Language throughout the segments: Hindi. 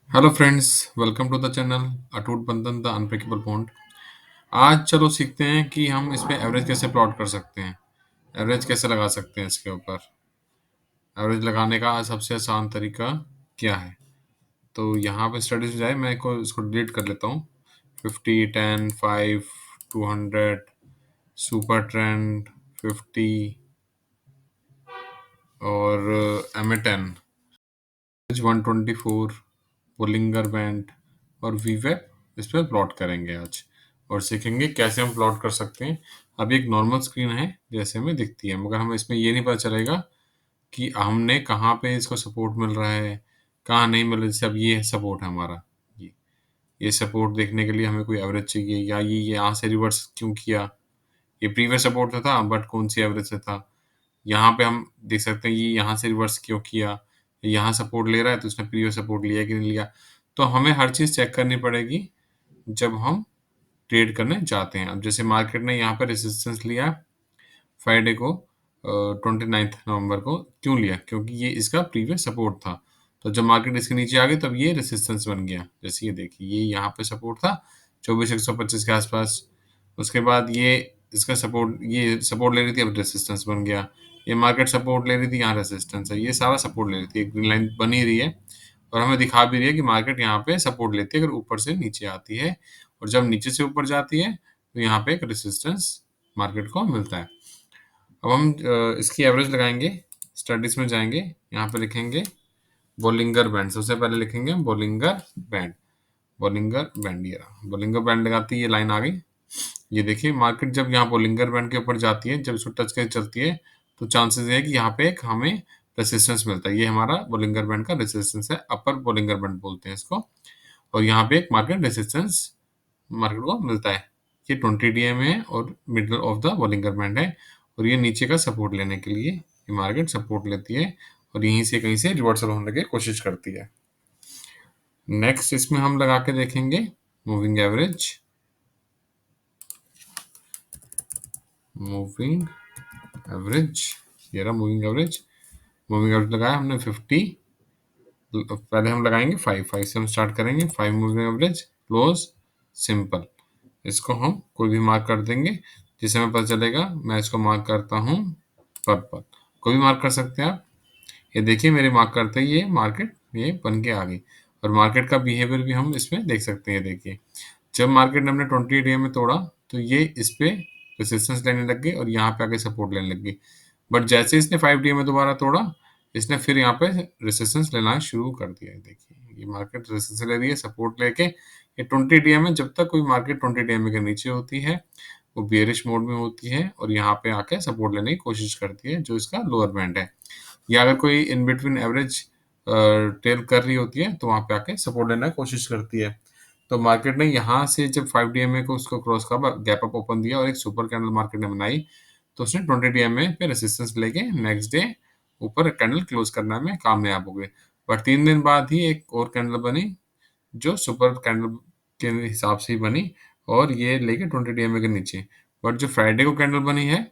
Hello friends, welcome to the channel Atoot Bandhan the unbreakable bond. आज चलो सीखते हैं कि हम इस पे एवरेज कैसे प्लॉट कर सकते हैं। एवरेज कैसे लगा सकते हैं, इसके ऊपर एवरेज लगाने का सबसे आसान तरीका क्या है। तो यहाँ पे स्टडीज जाए, मैं को इसको डिलीट कर लेता हूँ। 50, 10, 5, 200, सुपर ट्रेंड 50 और M10, 124, बोलिंगर बैंड और वीवेप इस पर प्लॉट करेंगे आज, और सीखेंगे कैसे हम प्लॉट कर सकते हैं। अभी एक नॉर्मल स्क्रीन है जैसे हमें दिखती है, मगर हमें इसमें ये नहीं पता चलेगा कि हमने कहाँ पे इसको सपोर्ट मिल रहा है, कहाँ नहीं मिल रहा। जैसे अब ये सपोर्ट है हमारा, ये ये सपोर्ट देखने के लिए हमें कोई एवरेज चाहिए, या ये यहाँ से रिवर्स क्यों किया। ये प्रीवियस सपोर्ट था बट कौन सी एवरेज से था। यहाँ पे हम देख सकते हैं ये यहाँ से रिवर्स क्यों किया, यहाँ सपोर्ट ले रहा है तो उसने प्रीवियस सपोर्ट लिया कि नहीं लिया। तो हमें हर चीज़ चेक करनी पड़ेगी जब हम ट्रेड करने जाते हैं। अब जैसे मार्केट ने यहाँ पे रेजिस्टेंस लिया फ्राइडे को, 29 नवंबर को क्यों लिया, क्योंकि ये इसका प्रीवियस सपोर्ट था। तो जब मार्केट इसके नीचे आ गई तब ये रेजिस्टेंस बन गया। जैसे ये देखिए, ये यहाँ पे सपोर्ट था 24,125 के आसपास। उसके बाद ये इसका सपोर्ट, ये सपोर्ट ले रही थी, अब रेजिस्टेंस बन गया। ये मार्केट सपोर्ट ले रही थी, यहाँ रेजिस्टेंस है। ये सारा सपोर्ट ले रही थी, एक ग्रीन लाइन बन ही रही है और हमें दिखा भी रही है कि मार्केट यहाँ पे सपोर्ट लेती है अगर ऊपर से नीचे आती है, और जब नीचे से ऊपर जाती है तो यहाँ पे एक रेजिस्टेंस मार्केट को मिलता है। अब हम इसकी एवरेज लगाएंगे, स्टडीज में जाएंगे, यहाँ पे लिखेंगे बोलिंगर बैंड। सबसे पहले लिखेंगे बोलिंगर बैंड। बोलिंगर बैंड, ये रहा बोलिंगर बैंड लगाती है, ये लाइन आ गई। ये देखिए, मार्केट जब यहाँ बोलिंगर बैंड के ऊपर जाती है, जब इसको टच करके चलती है, तो चांसेस है कि यहाँ पे एक हमें रेसिस्टेंस मिलता है। ये हमारा बोलिंगर बैंड का रेसिस्टेंस है, अपर बोलिंगर बैंड बोलते हैं इसको। और यहाँ पे एक मार्केट रेसिस्टेंस मार्केट को मिलता है। ये 20 डीएम है और middle of the Bollinger band है, और ये नीचे का सपोर्ट लेने के लिए ये मार्केट सपोर्ट लेती है और यहीं से कहीं से रिवर्सल होने की कोशिश करती है। नेक्स्ट इसमें हम लगा के देखेंगे मूविंग एवरेज। मूविंग एवरेज, ये रहा मूविंग एवरेज। मूविंग एवरेज लगाया हमने 50। पहले हम लगाएंगे 5 से हम स्टार्ट करेंगे। 5 मूविंग एवरेज, क्लोज, सिंपल। इसको हम कोई भी मार्क कर देंगे जिससे हमें पता चलेगा। मैं इसको मार्क करता हूँ पर्पल, कोई भी मार्क कर सकते हैं आप। ये देखिए, मेरे मार्क करते ही ये मार्केट ये बन के आ गई, और मार्केट का बिहेवियर भी हम इसमें देख सकते हैं। देखिए, जब मार्केट ने हमने 20 डे में तोड़ा तो ये इस पे रेजिस्टेंस लेने लग गई और यहाँ पे आके सपोर्ट लेने लग गई। बट जैसे इसने 5 डे में दोबारा तोड़ा, इसने फिर यहाँ पे रेजिस्टेंस लेना शुरू कर दिया है। देखिए, ये मार्केट रेजिस्टेंस ले रही है, सपोर्ट लेके। ये 20 डे में, जब तक कोई मार्केट 20 डे में के नीचे होती है वो बेयरिश मोड में होती है और यहाँ पे आके सपोर्ट लेने की कोशिश करती है, जो इसका लोअर बैंड है। या अगर कोई इन बिटवीन एवरेज ट्रेल कर रही होती है तो वहाँ पे आके सपोर्ट लेने की कोशिश करती है। तो मार्केट ने यहाँ से जब 5 डीएमए को उसको क्रॉस का गैप अप ओपन दिया और एक सुपर कैंडल मार्केट ने बनाई, तो उसने 20 डीएमए पे रेसिस्टेंस लेके नेक्स्ट डे ऊपर कैंडल क्लोज करने में कामयाब हो गए। बट 3 दिन बाद ही एक और कैंडल बनी जो सुपर कैंडल के हिसाब से ही बनी, और ये लेके 20 डीएमए के नीचे। बट जो फ्राइडे को कैंडल बनी है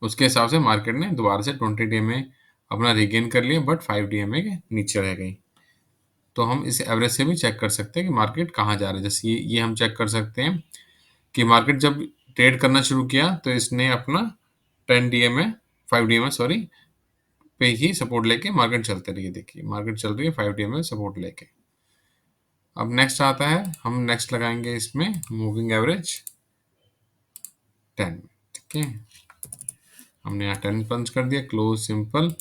उसके हिसाब से मार्केट ने दोबारा से 20 डीएमए अपना रिगेन कर लिया, बट 5 डीएमए के नीचे रह गई। तो हम इस एवरेज से भी चेक कर सकते हैं कि मार्केट कहाँ जा रहा है। जैसे ये हम चेक कर सकते हैं कि मार्केट जब ट्रेड करना शुरू किया तो इसने अपना 10 डीएमए 5 डीएमए सॉरी पे ही सपोर्ट लेके मार्केट चलते रही है। देखिए, मार्केट चल रही है 5 डीएमए सपोर्ट लेके। अब नेक्स्ट आता है, हम नेक्स्ट लगाएंगे इसमें मूविंग एवरेज 10। ठीक है, हमने यहाँ 10 पंच कर दिया, क्लोज, सिंपल।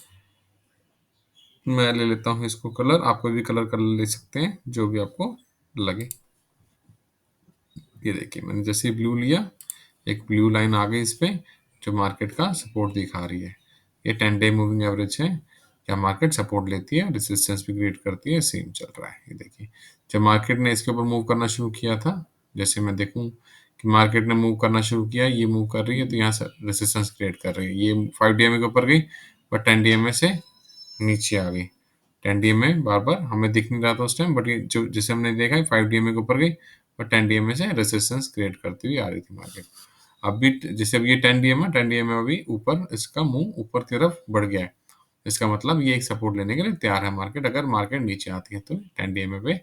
मैं ले लेता हूँ इसको कलर, आप कोई भी कलर ले सकते हैं जो भी आपको लगे। ये देखिए, मैंने जैसे ही ब्लू लिया, एक ब्लू लाइन आ गई इस पे जो मार्केट का सपोर्ट दिखा रही है। ये 10 डे मूविंग एवरेज है, या मार्केट सपोर्ट लेती है, रेजिस्टेंस भी क्रिएट करती है, सेम चल रहा है। ये देखिए, जब मार्केट ने इसके ऊपर मूव करना शुरू किया था, जैसे मैं देखूं कि मार्केट ने मूव करना शुरू किया, ये मूव कर रही है तो यहाँ से रेजिस्टेंस क्रिएट कर रही है। ये 5 डीएमए के ऊपर गई बट 10 डीएमए से नीचे आ गई। 10 डीएमए बार बार हमें दिख नहीं रहा था उस टाइम, बट ये जो जैसे हमने देखा है 5 डीएमए के ऊपर गई और 10 डीएमए से रेजिस्टेंस क्रिएट करती हुई आ रही थी मार्केट। अब भी जैसे अब ये 10 डीएमए अभी ऊपर, इसका मुंह ऊपर की तरफ बढ़ गया है, इसका मतलब ये एक सपोर्ट लेने के लिए तैयार है मार्केट। अगर मार्केट नीचे आती है तो 10 डीएमए पे,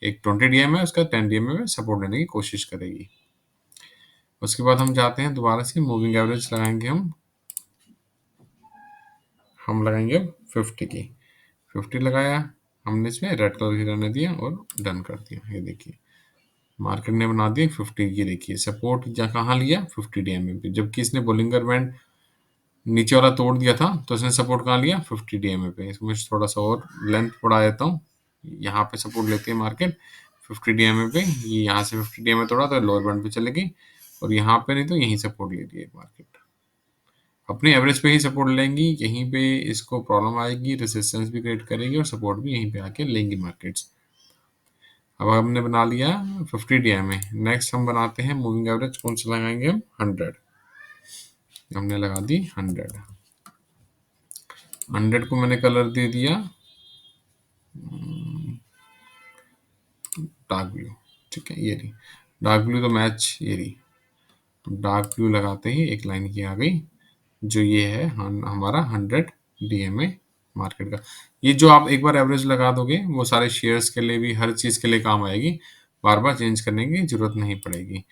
एक 20 डीएमए है उसका 10 डीएमए पे सपोर्ट लेने की कोशिश करेगी। उसके बाद हम जाते हैं दोबारा से मूविंग एवरेज लगाएंगे हम लगाएंगे अब 50 की। 50 लगाया हमने, इसमें रेड कलर ही रहने दिया और डन कर दिया। ये देखिए मार्केट ने बना दिया 50 की। देखिए सपोर्ट कहाँ लिया, 50 डीएमए पे, जबकि इसने बोलिंगर बैंड नीचे वाला तोड़ दिया था तो इसने सपोर्ट कहाँ लिया, 50 डीएमए पे। इसमें थोड़ा सा और लेंथ बढ़ा देता हूँ। यहाँ पे सपोर्ट लेती है मार्केट 50 डीएमए पे, ये यहाँ से 50 डीएमए तोड़ा तो लोअर बैंड पे चलेगी, और यहाँ पे नहीं तो यहीं सपोर्ट ले रही है मार्केट। अपने एवरेज पे ही सपोर्ट लेंगी, यहीं पे इसको प्रॉब्लम आएगी, रेजिस्टेंस भी क्रिएट करेगी और सपोर्ट भी यहीं पे आके लेंगी मार्केट्स। अब हमने बना लिया 50 डीएमए। नेक्स्ट हम बनाते हैं मूविंग एवरेज, कौन सा लगाएंगे हम, 100। हमने लगा दी 100। 100 को मैंने कलर दे दिया डार्क ब्लू। ठीक है, ये रही डार्क ब्लू, तो मैच ये रही। डार्क ब्लू लगाते ही एक लाइन की आ गई, जो ये है हमारा 100 डीएमए मार्केट का। ये जो आप एक बार एवरेज लगा दोगे वो सारे शेयर्स के लिए भी, हर चीज के लिए काम आएगी, बार बार चेंज करने की जरूरत नहीं पड़ेगी।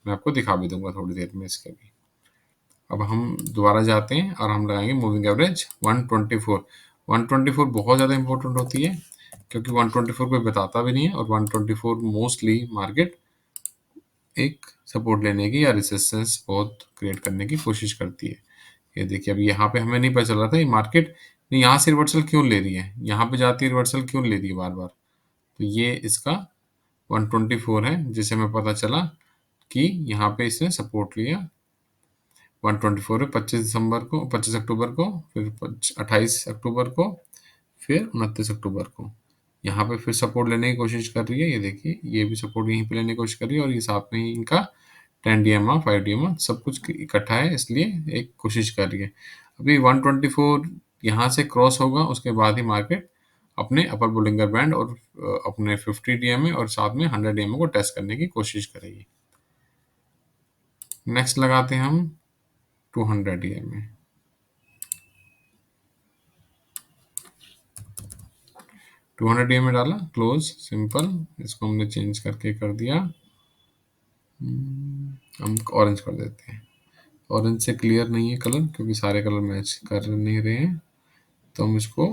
मैं आपको दिखा भी दूंगा थोड़ी देर में इसका भी। अब हम दोबारा जाते हैं और हम लगाएंगे मूविंग एवरेज 124। 124 बहुत ज़्यादा इंपॉर्टेंट होती है, क्योंकि 124 कोई बताता भी नहीं है, और 124 मोस्टली मार्केट एक सपोर्ट लेने की या रेजिस्टेंस बहुत क्रिएट करने की कोशिश करती है। ये देखिए अभी यहाँ पे हमें नहीं पता चल रहा था ये मार्केट यहाँ से रिवर्सल क्यों ले रही है, यहाँ पे जाती है रिवर्सल क्यों ले रही है बार बार। तो ये इसका 124 है, जिसे हमें पता चला कि यहाँ पे इसने सपोर्ट लिया 124 है, 25 दिसंबर को, 25 अक्टूबर को, फिर 28 अक्टूबर को, फिर 29 अक्टूबर को। यहाँ पे फिर सपोर्ट लेने की कोशिश कर रही है। ये देखिए ये भी सपोर्ट यहीं पे लेने की कोशिश कर रही है, और ये साथ में ही इनका 10 डीएमए 5 डीएमए सब कुछ इकट्ठा है, इसलिए एक कोशिश कर रही है। अभी 124 यहाँ से क्रॉस होगा, उसके बाद ही मार्केट अपने अपर बोलिंगर बैंड और अपने 50 डीएमए और साथ में 100 डीएमए को टेस्ट करने की कोशिश करेगी। नेक्स्ट लगाते हैं हम 200 डीएमए। 200 डीएमए डाला, क्लोज, सिंपल। इसको हमने चेंज करके कर दिया, हम ऑरेंज कर देते हैं। ऑरेंज से क्लियर नहीं है कलर, क्योंकि सारे कलर मैच कर नहीं रहे हैं, तो हम इसको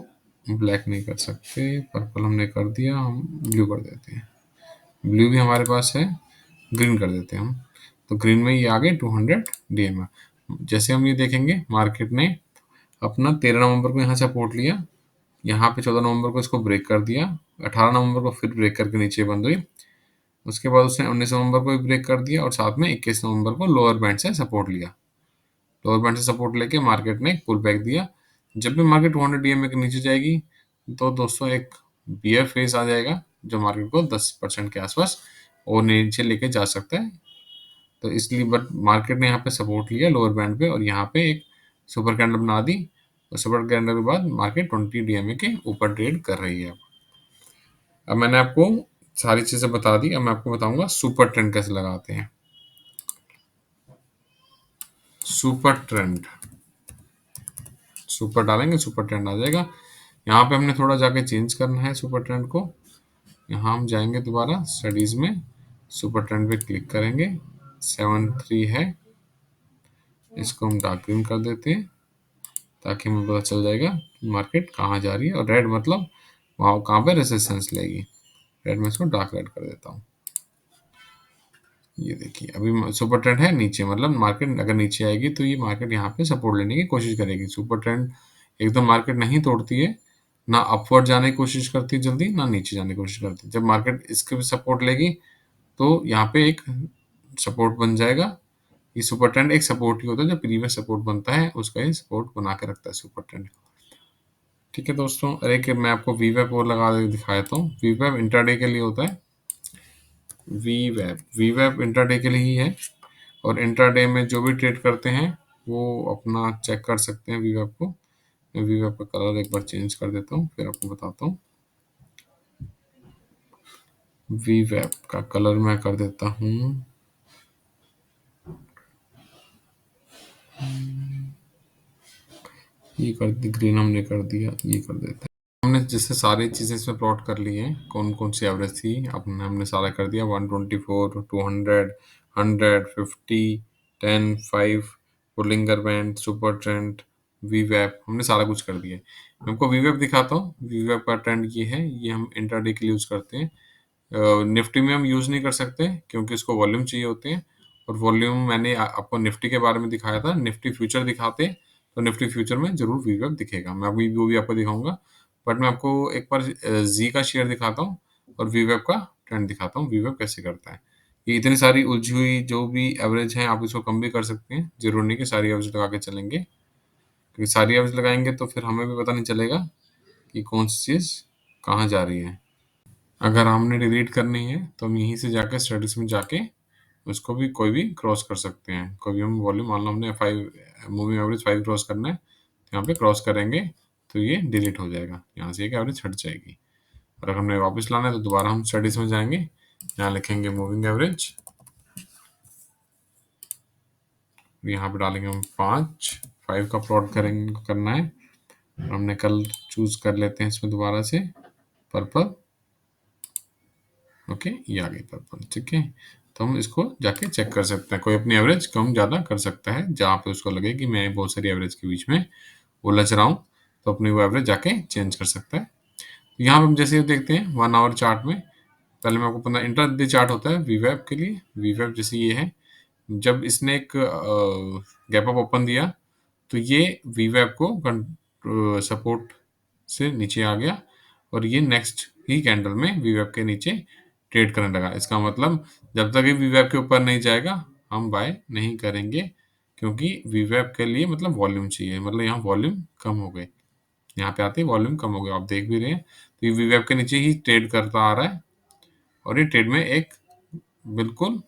ब्लैक नहीं कर सकते। पर्पल हमने कर दिया, हम ब्लू कर देते हैं। ब्लू भी हमारे पास है, ग्रीन कर देते हैं हम। तो ग्रीन में ये आ गए 200 डीएमए। जैसे हम ये देखेंगे मार्केट ने अपना 13 नवंबर को यहाँ से सपोर्ट लिया, यहाँ पे 14 नवंबर को इसको ब्रेक कर दिया, 18 नवंबर को फिर ब्रेक करके नीचे बंद हुई। उसके बाद उसने 19 नवंबर को भी ब्रेक कर दिया, और साथ में 21 नवंबर को लोअर बैंड से सपोर्ट लिया। लोअर बैंड से सपोर्ट लेके मार्केट ने पुल बैक दिया। जब भी मार्केट 200 डीएमए के नीचे जाएगी तो दोस्तों एक बियर फेज आ जाएगा, जो मार्केट को 10% के आसपास और नीचे लेके जा सकता है। तो इसलिए बट मार्केट ने यहाँ पे सपोर्ट लिया लोअर बैंड पे, और यहाँ पे एक सुपर कैंडल बना दी, और सुपर कैंडल के बाद मार्केट 20 डीएमए के ऊपर ट्रेड कर रही है। अब मैंने आपको सारी चीजें बता दी, अब मैं आपको बताऊंगा सुपर ट्रेंड कैसे लगाते हैं। सुपर ट्रेंड, सुपर डालेंगे सुपर ट्रेंड आ जाएगा। यहाँ पे हमने थोड़ा जाके चेंज करना है सुपर ट्रेंड को। यहाँ हम जाएंगे दोबारा स्टडीज में, सुपर ट्रेंड पे क्लिक करेंगे, 73 है, इसको हम डार्क ग्रीन कर देते हैं, ताकि हमें पता चल जाएगा कि मार्केट कहाँ जा रही है। और रेड मतलब वहाँ कहाँ पे रेजिस्टेंस लेगी। रेड में इसको डार्क रेड कर देता हूँ। ये देखिए अभी सुपर ट्रेंड है नीचे, मतलब मार्केट अगर नीचे आएगी तो ये मार्केट यहाँ पे सपोर्ट लेने की कोशिश करेगी। सुपर ट्रेंड एकदम मार्केट नहीं तोड़ती है, ना अपवर्ड जाने की कोशिश करती है जल्दी, ना नीचे जाने की कोशिश करती है। जब मार्केट इसके भी सपोर्ट लेगी तो यहाँ पे एक सपोर्ट बन जाएगा। ये सुपर ट्रेंड एक सपोर्ट ही होता है, जो प्रीवियस सपोर्ट बनता है उसका ही सपोर्ट बना के रखता है सुपर ट्रेंड। ठीक है दोस्तों, अरे कि मैं आपको वीवेप और लगा के दिखाता हूँ। वीवेप इंट्राडे के लिए होता है। वीवेप इंट्राडे के लिए ही है, और इंट्राडे में जो भी ट्रेड करते हैं वो अपना चेक कर सकते हैं वीवेप को। मैं वीवेप का कलर एक बार चेंज कर देता हूँ, फिर आपको बताता हूँ। वीवेप का कलर मैं कर देता हूँ ये कर दी, ग्रीन हमने कर दिया, ये कर देते हैं। हमने जैसे सारी चीज़ें इसमें प्लॉट कर ली हैं, कौन-कौन सी एवरेज थी, अपने हमने सारा कर दिया 124, 200, 100, 50, 10, 5, बोलिंगर बैंड, सुपर ट्रेंड, वीवैप, हमने सारा कुछ कर दिया है। मैं आपको वीवैप दिखाता हूँ, वीवैप का ट्रेंड ये है, ये हम इंट्राडे के लिए यूज़ करते हैं। निफ्टी में हम यूज़ नहीं कर सकते क्योंकि इसको वॉल्यूम चाहिए होते हैं, और वॉल्यूम मैंने आपको निफ्टी के बारे में दिखाया था, निफ्टी फ्यूचर दिखाते तो निफ्टी फ्यूचर में ज़रूर वीवैप दिखेगा, मैं अभी वो भी आपको दिखाऊँगा। बट मैं आपको एक बार ज़ी का शेयर दिखाता हूँ और वीवैप का ट्रेंड दिखाता हूँ, वीवैप कैसे करता है। ये इतनी सारी उलझी हुई जो भी एवरेज हैं, आप इसको कम भी कर सकते हैं, ज़रूरी नहीं कि सारी एवरेज लगा के चलेंगे, क्योंकि सारी एवरेज लगाएँगे तो फिर हमें भी पता नहीं चलेगा कि कौन-सी चीज़ कहाँ जा रही है। अगर हमने डिलीट करनी है तो हम यहीं से जाके स्टेटस में जाके उसको भी कोई भी क्रॉस कर सकते हैं। कोई भी हम वॉल्यूम, मान लो हमने 5 मूविंग एवरेज 5 क्रॉस करना है, तो यहाँ पे क्रॉस करेंगे तो ये डिलीट हो जाएगा। यहाँ से एक एवरेज हट जाएगी। और अगर हमने वापस लाना है तो दोबारा हम स्टडीज में जाएंगे, यहाँ लिखेंगे मूविंग एवरेज, यहाँ पे डालेंगे हम 5 का प्लॉट करेंगे, करना है। और हमने कल चूज कर लेते हैं इसमें दोबारा से पर्पल। ओके, ये आ गई पर्पल, ठीक है। तो हम इसको जाके चेक कर सकते हैं, कोई अपनी एवरेज कम ज़्यादा कर सकता है, जहाँ पे उसको लगे कि मैं बहुत सारी एवरेज के बीच में उलझ रहा हूँ, तो अपनी वो एवरेज जाके चेंज कर सकता है। यहाँ पे हम जैसे देखते हैं 1 आवर चार्ट में, पहले मैं आपको पता, इंट्राडे चार्ट होता है वीवैप के लिए। वीवैप जैसे ये है, जब इसने एक गैप अप ओपन दिया तो ये वीवैप को सपोर्ट से नीचे आ गया, और ये नेक्स्ट ही कैंडल में वीवैप के नीचे ट्रेड करने लगा। इसका मतलब जब तक ये वीवैप के ऊपर नहीं जाएगा हम बाय नहीं करेंगे, क्योंकि वीवैप के लिए मतलब वॉल्यूम चाहिए, मतलब यहाँ वॉल्यूम कम हो गई, यहाँ पे आते ही वॉल्यूम कम हो गया, आप देख भी रहे हैं। तो ये वीवैप के नीचे ही ट्रेड करता आ रहा है, और ये ट्रेड में एक बिल्कुल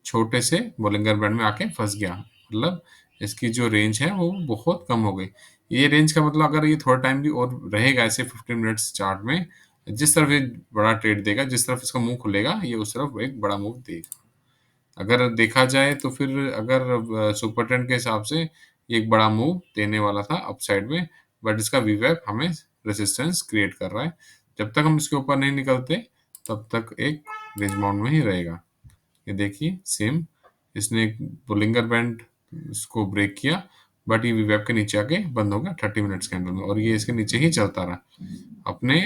छोटे से बोलिंगर बैंड में आके फंस गया, मतलब इसकी जो रेंज है वो बहुत कम हो गई। ये रेंज का मतलब अगर ये थोड़ा टाइम भी और रहेगा ऐसे 15 मिनट्स चार्ट में, जिस तरफ ये बड़ा ट्रेड देगा, जिस तरफ इसका मुंह खुलेगा, ये उस तरफ एक बड़ा मूव देगा। अगर देखा जाए तो फिर अगर सुपर ट्रेंड के हिसाब से ये एक बड़ा मूव देने वाला था अपसाइड में, बट इसका वीवैप हमें रेजिस्टेंस क्रिएट कर रहा है। जब तक हम इसके ऊपर नहीं निकलते तब तक एक रेंज बाउंड में ही रहेगा। ये देखिए सेम, इसने एक बोलिंगर बैंड इसको ब्रेक किया, बट ये वीवैप के नीचे आके बंद हो गया 30 मिनट्स कैंडल में, और ये इसके नीचे ही चलता रहा अपने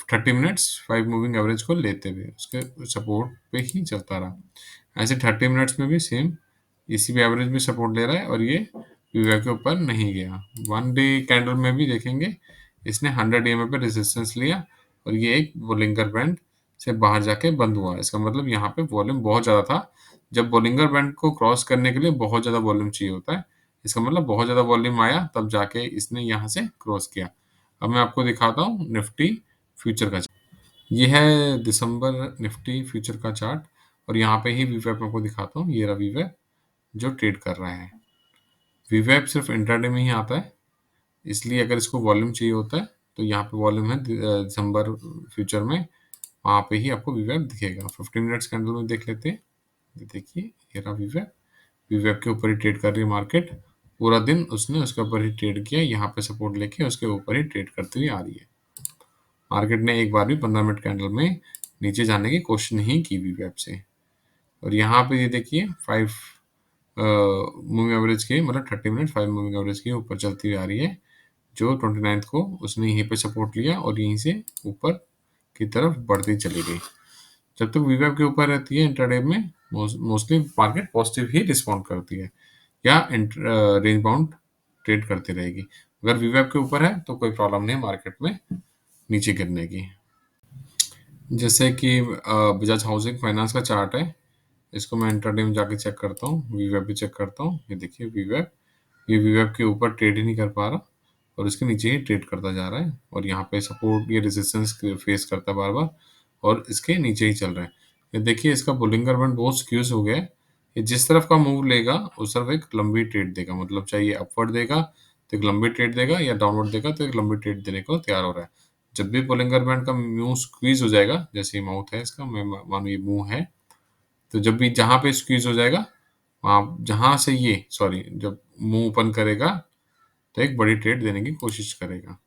30 मिनट्स 5 मूविंग एवरेज को लेते हुए उसके सपोर्ट पे ही चलता रहा। ऐसे 30 मिनट्स में भी सेम इसी पे एवरेज भी सपोर्ट ले रहा है, और ये वीवैप के ऊपर नहीं गया। 1 डे कैंडल में भी देखेंगे इसने 100 EMA पे रेजिस्टेंस लिया, और ये एक बोलिंगर बैंड से बाहर जाके बंद हुआ। इसका मतलब यहाँ पे वॉल्यूम बहुत ज़्यादा था। जब बोलिंगर बैंड को क्रॉस करने के लिए बहुत ज़्यादा वॉल्यूम चाहिए होता है, इसका मतलब बहुत ज़्यादा वॉल्यूम आया तब जाके इसने यहाँ से क्रॉस किया। अब मैं आपको दिखाता हूँ निफ्टी फ्यूचर का चार्ट। ये है दिसंबर निफ्टी फ्यूचर का चार्ट, और यहाँ पे ही वीवैप आपको दिखाता हूँ। ये रहा वीवैप जो ट्रेड कर रहा है। वीवैप सिर्फ इंट्राडे में ही आता है, इसलिए अगर इसको वॉल्यूम चाहिए होता है तो यहाँ पे वॉल्यूम है दिसंबर फ्यूचर में, वहाँ पे ही आपको वीवैप दिखेगा। 15 मिनट्स कैंडल में देख लेते हैं। ये देखिए, ये रहा वीवैप। वीवैप के ऊपर ही ट्रेड कर रही है मार्केट, पूरा दिन उसने उसके ऊपर ही ट्रेड किया, यहाँ पे सपोर्ट लेके उसके ऊपर ही ट्रेड करती हुई आ रही है। मार्केट ने एक बार भी 15 मिनट कैंडल में नीचे जाने की कोशिश नहीं की वीवैप से। और यहाँ पे ये देखिए 5 मूविंग एवरेज के, मतलब 30 मिनट 5 मूविंग एवरेज के ऊपर चलती हुई आ रही है, जो 29 को उसने यहीं पे सपोर्ट लिया और यहीं से ऊपर की तरफ बढ़ती चली गई। जब तक वीवैप के ऊपर रहती है इंट्राडे में मोस्टली मार्केट पॉजिटिव ही रिस्पॉन्ड करती है, या रेंज बाउंड ट्रेड करती रहेगी। अगर वीवैप के ऊपर है तो कोई प्रॉब्लम नहीं है मार्केट में नीचे गिरने की। जैसे कि बजाज हाउसिंग फाइनेंस का चार्ट है, इसको मैं इंट्राडे में जाके चेक करता हूँ, वीवैप भी चेक करता हूँ। ये देखिए वीवैप, ये वीवैप के ऊपर ट्रेड ही नहीं कर पा रहा, और इसके नीचे ही ट्रेड करता जा रहा है, और यहाँ पे सपोर्ट ये रेजिस्टेंस फेस करता है बार बार, और इसके नीचे ही चल रहा है। ये देखिए इसका बुलिंगर बैंड बहुत स्क्यूज हो गया है। ये जिस तरफ का मूव लेगा उस तरफ एक लंबी ट्रेड देगा, मतलब चाहे ये अपवर्ड देगा तो एक लंबी ट्रेड देगा, या डाउनवर्ड देगा तो एक लंबी ट्रेड देने को तैयार हो रहा है। जब भी बुलिंगर बैंड का मुंह स्क्वीज हो जाएगा, जैसे ये माउथ है इसका, मैं मानो ये मुंह है, तो जब भी जहाँ पे स्क्वीज हो जाएगा, वहाँ जहाँ से ये सॉरी जब मुंह ओपन करेगा तो एक बड़ी ट्रेड देने की कोशिश करेगा।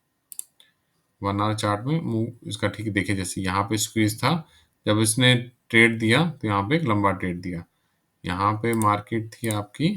1 आवर चार्ट में मुंह इसका ठीक देखिए, जैसे यहाँ पे स्क्वीज था, जब इसने ट्रेड दिया तो यहाँ पे एक लंबा ट्रेड दिया। यहाँ पे मार्केट थी आपकी,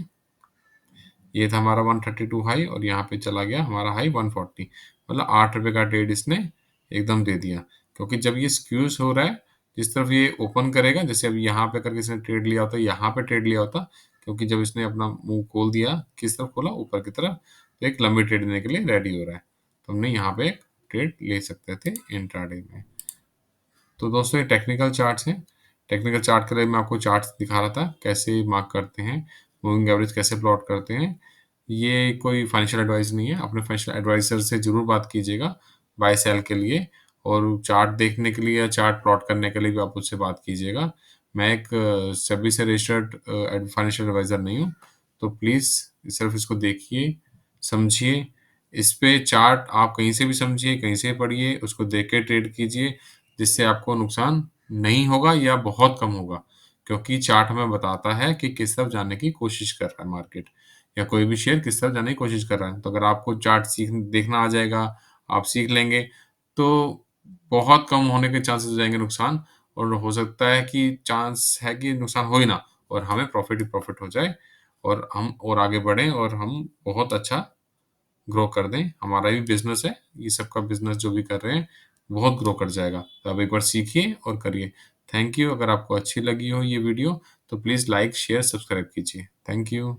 ये था हमारा 132 हाई और यहाँ पे चला गया हमारा हाई 140, मतलब 8 रुपए का ट्रेड इसने एकदम दे दिया। क्योंकि जब ये स्क्यूज हो रहा है, जिस तरफ ये ओपन करेगा, जैसे अभी यहाँ पे करके इसने ट्रेड लिया होता, यहाँ पे ट्रेड लिया होता, क्योंकि जब इसने अपना मुंह खोल दिया, किस तरफ खोला, ऊपर की तरफ, तो एक लंबी ट्रेड देने के लिए रेडी हो रहा है, तो हमने यहाँ पे ट्रेड ले सकते थे इंट्राडे में। तो दोस्तों ये टेक्निकल चार्ट्स हैं। टेक्निकल चार्ट के लिए मैं आपको चार्ट्स दिखा रहा था, कैसे मार्क करते हैं, मूविंग एवरेज कैसे प्लॉट करते हैं। ये कोई फाइनेंशियल एडवाइस नहीं है, अपने फाइनेंशियल एडवाइजर से ज़रूर बात कीजिएगा बाय सेल के लिए, और चार्ट देखने के लिए या चार्ट प्लॉट करने के लिए भी आप उससे बात कीजिएगा। मैं एक सेबी से रजिस्टर्ड फाइनेंशियल एडवाइज़र नहीं हूँ, तो प्लीज़ सिर्फ इसको देखिए, समझिए। इस पे चार्ट आप कहीं से भी समझिए, कहीं से पढ़िए, उसको देख के ट्रेड कीजिए, जिससे आपको नुकसान नहीं होगा या बहुत कम होगा। क्योंकि चार्ट हमें बताता है कि किस तरफ जाने की कोशिश कर रहा है मार्केट, या कोई भी शेयर किस तरफ जाने की कोशिश कर रहा है। तो अगर आपको चार्ट सीख देखना आ जाएगा, आप सीख लेंगे, तो बहुत कम होने के चांसेस हो जाएँगे नुकसान, और हो सकता है कि चांस है कि नुकसान हो ही ना, और हमें प्रॉफ़िट ही प्रॉफ़िट हो जाए, और हम और आगे बढ़ें और हम बहुत अच्छा ग्रो कर दें। हमारा भी बिज़नेस है, ये सबका बिज़नेस जो भी कर रहे हैं, बहुत ग्रो कर जाएगा। तो आप एक बार सीखिए और करिए। Thank you. अगर आपको अच्छी लगी हो ये वीडियो, तो प्लीज़ लाइक, शेयर, सब्सक्राइब कीजिए। Thank you.